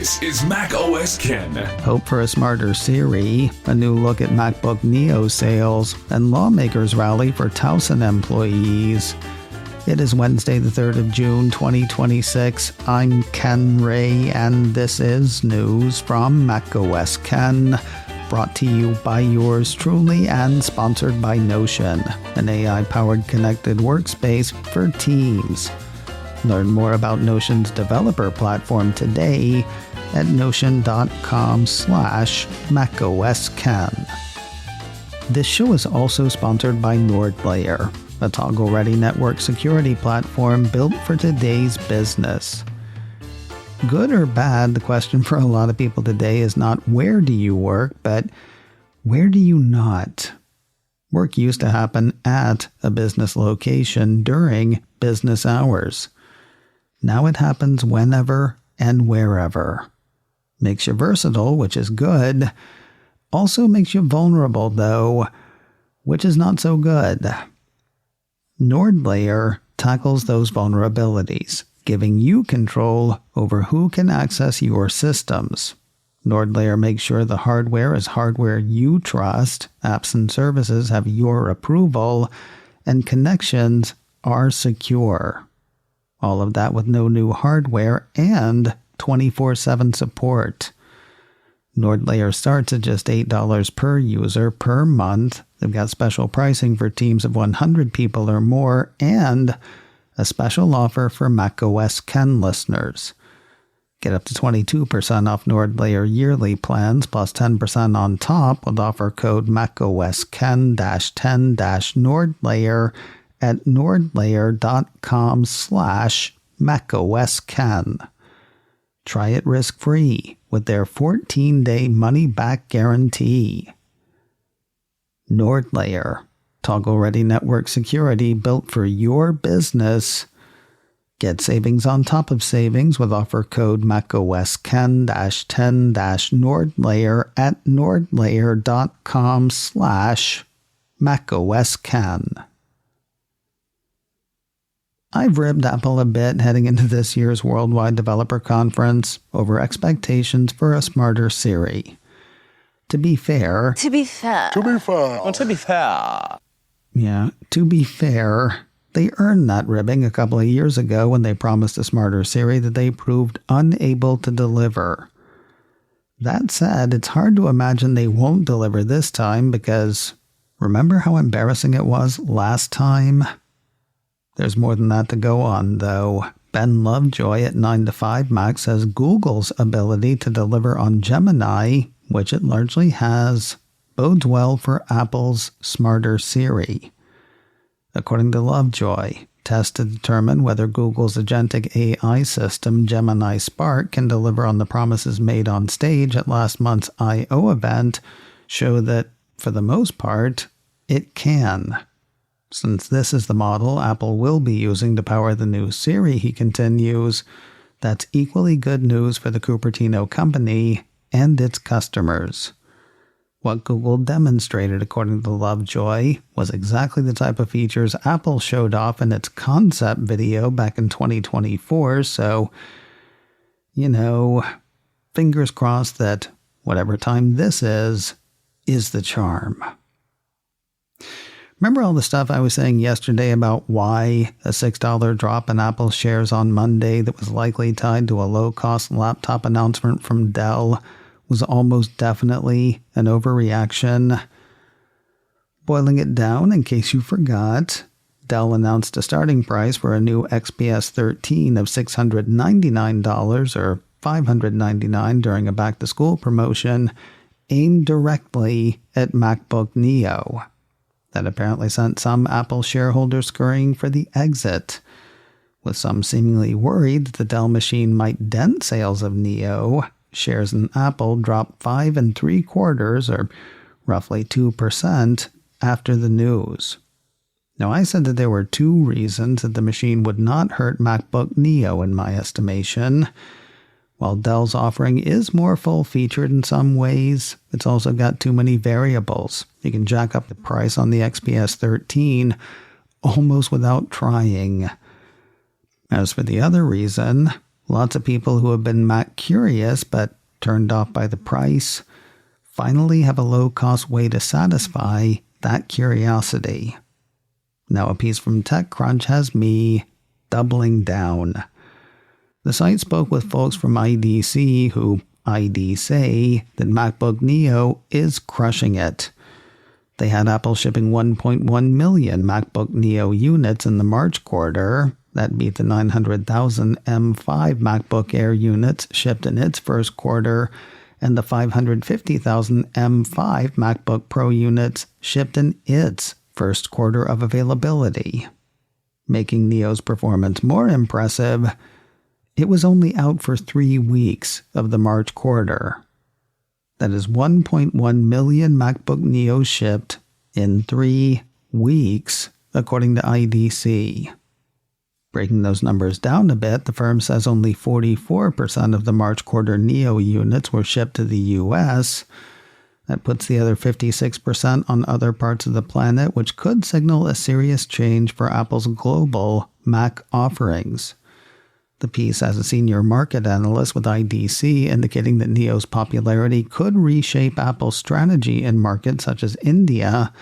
This is Mac OS Ken. Hope for a smarter Siri, a new look at MacBook Neo sales, and lawmakers rally for Towson employees. It is Wednesday, the 3rd of June, 2026. I'm Ken Ray, and this is news from Mac OS Ken, brought to you by yours truly and sponsored by Notion, an AI-powered connected workspace for teams. Learn more about Notion's developer platform today at notion.com/macOSKen. This show is also sponsored by NordLayer, a toggle-ready network security platform built for today's business. Good or bad, the question for a lot of people today is not where do you work, but where do you not? Work used to happen at a business location during business hours. Now it happens whenever and wherever. Makes you versatile, which is good. Also makes you vulnerable, though, which is not so good. NordLayer tackles those vulnerabilities, giving you control over who can access your systems. NordLayer makes sure the hardware is hardware you trust, apps and services have your approval, and connections are secure. All of that with no new hardware and 24/7 support. NordLayer starts at just $8 per user per month. They've got special pricing for teams of 100 people or more and a special offer for macOS Ken listeners. Get up to 22% off NordLayer yearly plans plus 10% on top with offer code macOSKen-10-NordLayer at nordlayer.com/macOSKen. Try it risk-free with their 14-day money-back guarantee. NordLayer, toggle-ready network security built for your business. Get savings on top of savings with offer code macOSKen-10-NordLayer at nordlayer.com/macOSKen. I've ribbed Apple a bit heading into this year's Worldwide Developer Conference over expectations for a smarter Siri. To be fair, they earned that ribbing a couple of years ago when they promised a smarter Siri that they proved unable to deliver. That said, it's hard to imagine they won't deliver this time because remember how embarrassing it was last time? There's more than that to go on, though. Ben Lovejoy at 9to5Mac says Google's ability to deliver on Gemini, which it largely has, bodes well for Apple's smarter Siri. According to Lovejoy, tests to determine whether Google's agentic AI system Gemini Spark can deliver on the promises made on stage at last month's I.O. event show that, for the most part, it can. Since this is the model Apple will be using to power the new Siri, he continues, that's equally good news for the Cupertino company and its customers. What Google demonstrated, according to Lovejoy, was exactly the type of features Apple showed off in its concept video back in 2024, so, fingers crossed that whatever time this is the charm. Remember all the stuff I was saying yesterday about why a $6 drop in Apple shares on Monday that was likely tied to a low-cost laptop announcement from Dell was almost definitely an overreaction? Boiling it down, in case you forgot, Dell announced a starting price for a new XPS 13 of $699 or $599 during a back-to-school promotion aimed directly at MacBook Neo. That apparently sent some Apple shareholders scurrying for the exit, with some seemingly worried that the Dell machine might dent sales of Neo. Shares in Apple dropped 5 3/4, or roughly 2%, after the news. Now, I said that there were two reasons that the machine would not hurt MacBook Neo in my estimation. While Dell's offering is more full-featured in some ways, it's also got too many variables. You can jack up the price on the XPS 13 almost without trying. As for the other reason, Lots of people who have been Mac curious but turned off by the price finally have a low-cost way to satisfy that curiosity. Now a piece from TechCrunch has me doubling down. The site spoke with folks from IDC who say that MacBook Neo is crushing it. They had Apple shipping 1.1 million MacBook Neo units in the March quarter. That beat the 900,000 M5 MacBook Air units shipped in its first quarter and the 550,000 M5 MacBook Pro units shipped in its first quarter of availability. Making Neo's performance more impressive, it was only out for 3 weeks of the March quarter. That is 1.1 million MacBook Neo shipped in 3 weeks, according to IDC. Breaking those numbers down a bit, the firm says only 44% of the March quarter Neo units were shipped to the US. That puts the other 56% on other parts of the planet, which could signal a serious change for Apple's global Mac offerings. The piece has a senior market analyst with IDC indicating that Neo's popularity could reshape Apple's strategy in markets such as India,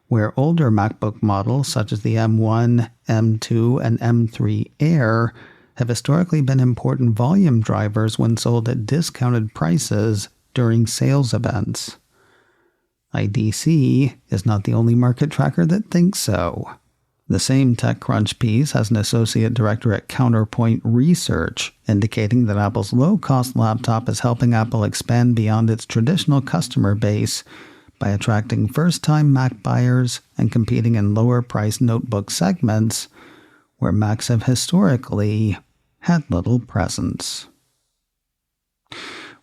where older MacBook models such as the M1, M2, and M3 Air have historically been important volume drivers when sold at discounted prices during sales events. IDC is not the only market tracker that thinks so. The same TechCrunch piece has an associate director at Counterpoint Research indicating that Apple's low-cost laptop is helping Apple expand beyond its traditional customer base by attracting first-time Mac buyers and competing in lower-priced notebook segments where Macs have historically had little presence.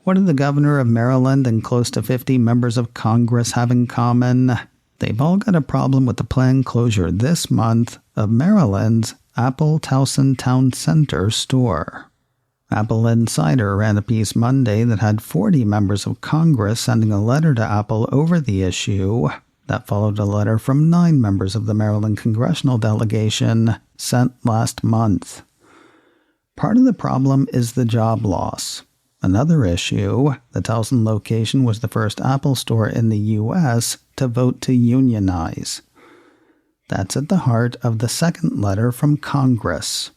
What do the governor of Maryland and close to 50 members of Congress have in common? They've all got a problem with the planned closure this month of Maryland's Apple Towson Town Center store. Apple Insider ran a piece Monday that had 40 members of Congress sending a letter to Apple over the issue. That followed a letter from 9 members of the Maryland congressional delegation sent last month. Part of the problem is the job loss. Another issue, the Towson location was the first Apple store in the U.S. to vote to unionize. That's at the heart of the second letter from Congress.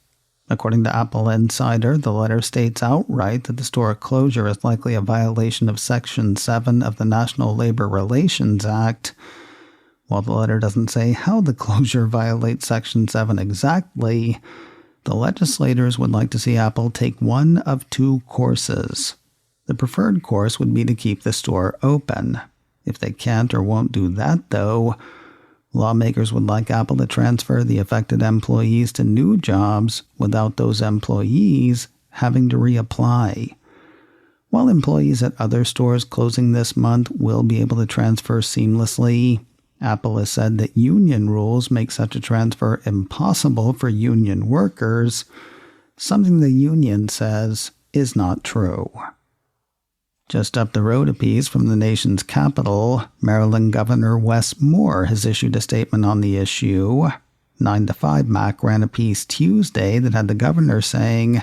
According to Apple Insider, the letter states outright that the store closure is likely a violation of Section 7 of the National Labor Relations Act. While the letter doesn't say how the closure violates Section 7 exactly, the legislators would like to see Apple take one of 2 courses. The preferred course would be to keep the store open. If they can't or won't do that, though, lawmakers would like Apple to transfer the affected employees to new jobs without those employees having to reapply. While employees at other stores closing this month will be able to transfer seamlessly, Apple has said that union rules make such a transfer impossible for union workers, something the union says is not true. Just up the road a piece from the nation's capital, Maryland Governor Wes Moore has issued a statement on the issue. 9 to 5 Mac ran a piece Tuesday that had the governor saying,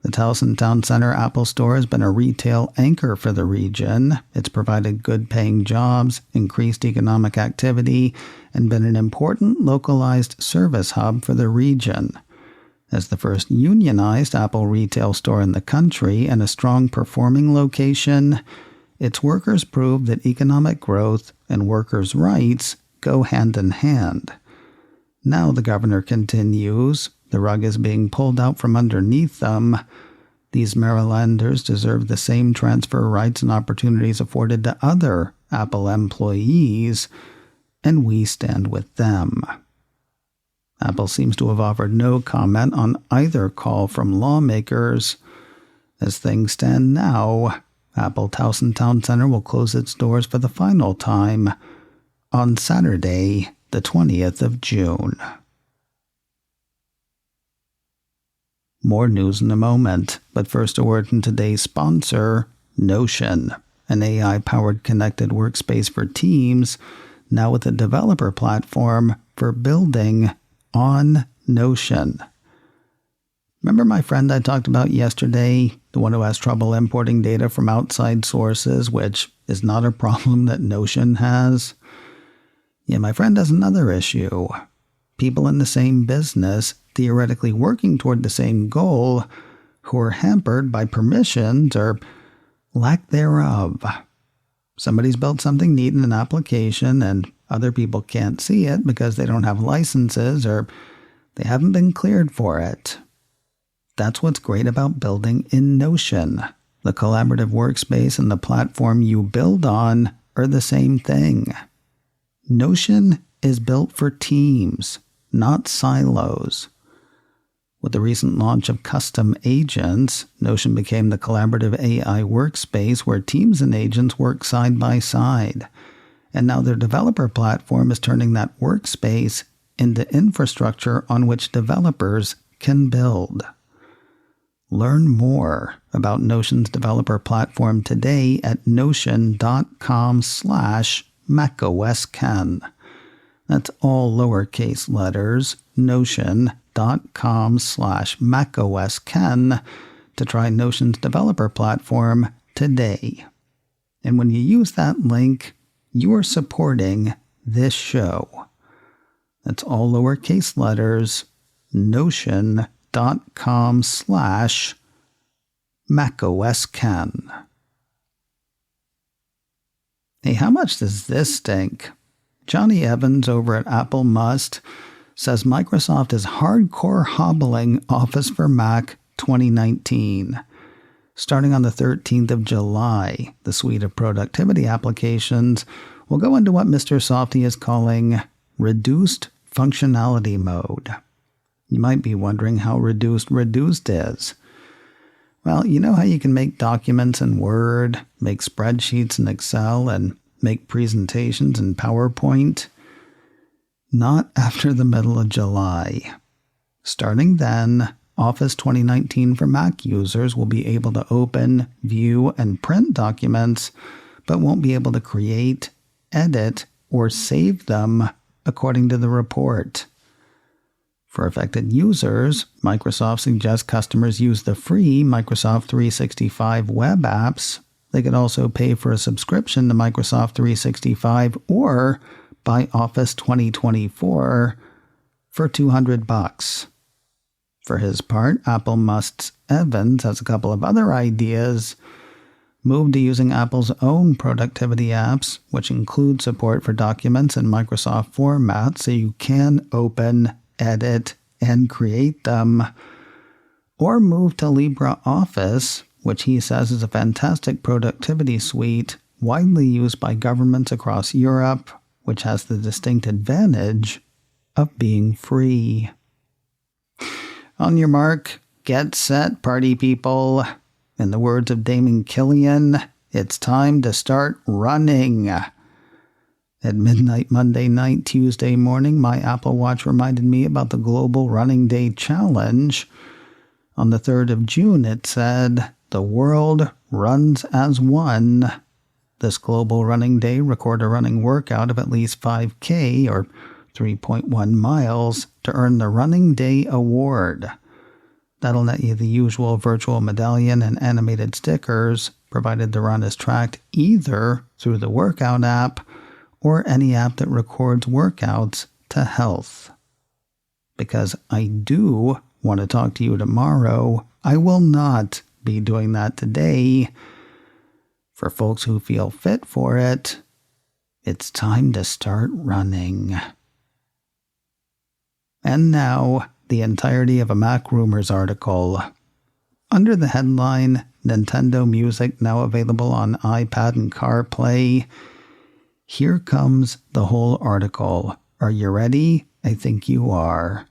"The Towson Town Center Apple Store has been a retail anchor for the region. It's provided good-paying jobs, increased economic activity, and been an important localized service hub for the region. As the first unionized Apple retail store in the country and a strong performing location, its workers prove that economic growth and workers' rights go hand in hand." Now, the governor continues, the rug is being pulled out from underneath them. These Marylanders deserve the same transfer rights and opportunities afforded to other Apple employees, and we stand with them. Apple seems to have offered no comment on either call from lawmakers. As things stand now, Apple Towson Town Center will close its doors for the final time on Saturday, the 20th of June. More news in a moment, but first a word from today's sponsor, Notion, an AI-powered connected workspace for teams, now with a developer platform for building on Notion. Remember my friend I talked about yesterday, the one who has trouble importing data from outside sources, which is not a problem that Notion has? Yeah, my friend has another issue. People in the same business, theoretically working toward the same goal, who are hampered by permissions or lack thereof. Somebody's built something neat in an application and other people can't see it because they don't have licenses or they haven't been cleared for it. That's what's great about building in Notion. The collaborative workspace and the platform you build on are the same thing. Notion is built for teams, not silos. With the recent launch of custom agents, Notion became the collaborative AI workspace where teams and agents work side by side. And now their developer platform is turning that workspace into infrastructure on which developers can build. Learn more about Notion's developer platform today at notion.com/macOSKen. That's all lowercase letters, notion.com/macOSKen to try Notion's developer platform today. And when you use that link, you are supporting this show. That's all lowercase letters, notion.com/macOSKen. Hey, how much does this stink? Johnny Evans over at Apple MOSK says Microsoft is hardcore hobbling Office for Mac 2019. Starting on the 13th of July, the suite of productivity applications will go into what Mr. Softy is calling reduced functionality mode. You might be wondering how reduced is. Well, you know how you can make documents in Word, make spreadsheets in Excel, and make presentations in PowerPoint? Not after the middle of July. Starting then, Office 2019 for Mac users will be able to open, view, and print documents, but won't be able to create, edit, or save them, according to the report. For affected users, Microsoft suggests customers use the free Microsoft 365 web apps. They could also pay for a subscription to Microsoft 365 or buy Office 2024 for $200. For his part, Apple MOSK's Evans has a couple of other ideas. Move to using Apple's own productivity apps, which include support for documents in Microsoft format so you can open, edit, and create them. Or move to LibreOffice, which he says is a fantastic productivity suite widely used by governments across Europe, which has the distinct advantage of being free. On your mark, get set, party people. In the words of Damon Killian, it's time to start running. At midnight Monday night, Tuesday morning, my Apple Watch reminded me about the Global Running Day Challenge. On the 3rd of June, it said, "The world runs as one." This Global Running Day record a running workout of at least 5K or 3.1 miles to earn the Running Day Award. That'll net you the usual virtual medallion and animated stickers, provided the run is tracked either through the workout app or any app that records workouts to health. Because I do want to talk to you tomorrow, I will not be doing that today. For folks who feel fit for it, it's time to start running. And now, the entirety of a Mac Rumors article. Under the headline, Nintendo Music now available on iPad and CarPlay, here comes the whole article. Are you ready? I think you are.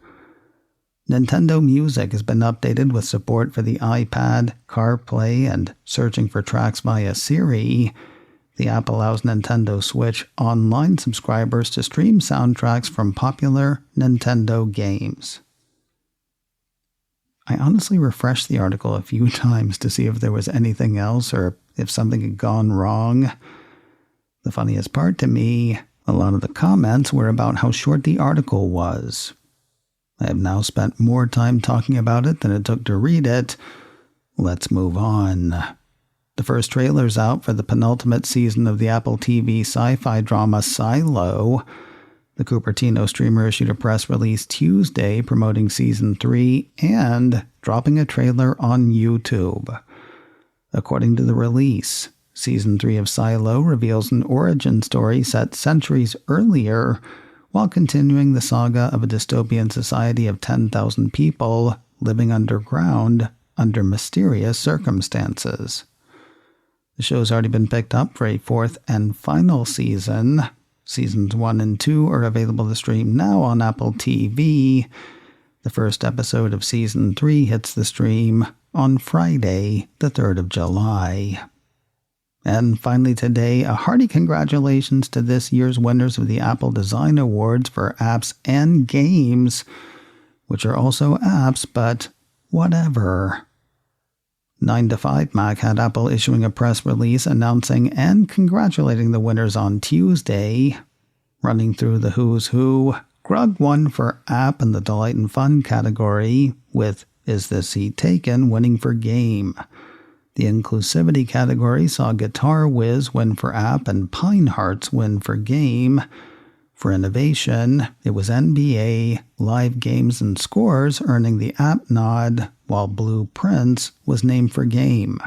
Nintendo Music has been updated with support for the iPad, CarPlay, and searching for tracks via Siri. The app allows Nintendo Switch Online subscribers to stream soundtracks from popular Nintendo games. I honestly refreshed the article a few times to see if there was anything else or if something had gone wrong. The funniest part to me, a lot of the comments were about how short the article was. I have now spent more time talking about it than it took to read it. Let's move on. The first trailer's out for the penultimate season of the Apple TV sci-fi drama Silo. The Cupertino streamer issued a press release Tuesday promoting Season 3 and dropping a trailer on YouTube. According to the release, Season 3 of Silo reveals an origin story set centuries earlier while continuing the saga of a dystopian society of 10,000 people living underground under mysterious circumstances. The show's already been picked up for a fourth and final season. Seasons 1 and 2 are available to stream now on Apple TV. The first episode of Season 3 hits the stream on Friday, the 3rd of July. And finally today, a hearty congratulations to this year's winners of the Apple Design Awards for apps and games, which are also apps, but whatever. 9 to 5 Mac had Apple issuing a press release announcing and congratulating the winners on Tuesday. Running through the who's who, Grug won for app in the delight and fun category, with Is This Seat Taken winning for game. The inclusivity category saw Guitar Whiz win for app and Pine Hearts win for game. For innovation, it was NBA, Live Games and Scores earning the app nod, while Blueprints was named for game.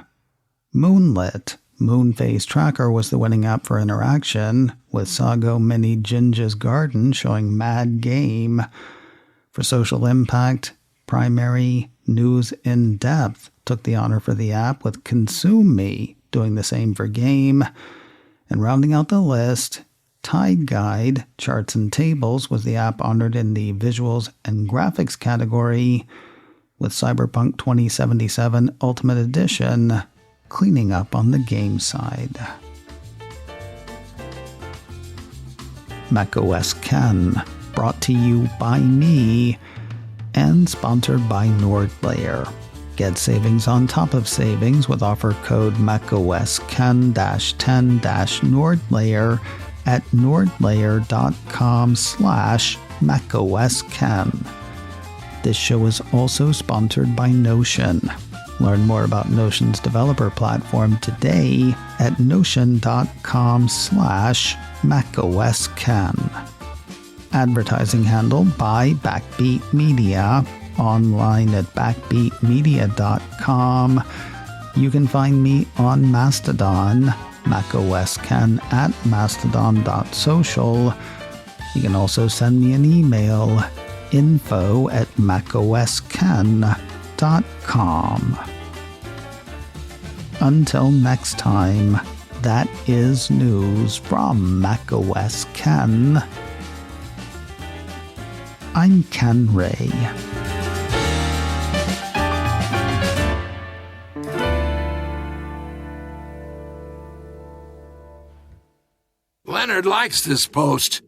Moonlit, Moonphase Tracker was the winning app for interaction, with Sago Mini Ginger's Garden showing Mad Game. For social impact, Primary News In Depth took the honor for the app, with Consume Me doing the same for game. And rounding out the list, Tide Guide, Charts and Tables was the app honored in the Visuals and Graphics category, with Cyberpunk 2077 Ultimate Edition cleaning up on the game side. macOS Ken, brought to you by me and sponsored by NordLayer. Get savings on top of savings with offer code macOSken-10-NordLayer at nordlayer.com/macOSken. This show is also sponsored by Notion. Learn more about Notion's developer platform today at notion.com/macOSken. Advertising handled by Backbeat Media. Online at backbeatmedia.com. You can find me on Mastodon, macOSken at mastodon.social. You can also send me an email, info@macOSken.com. Until next time, that is news from macOS Ken. I'm Ken Ray. Leonard likes this post.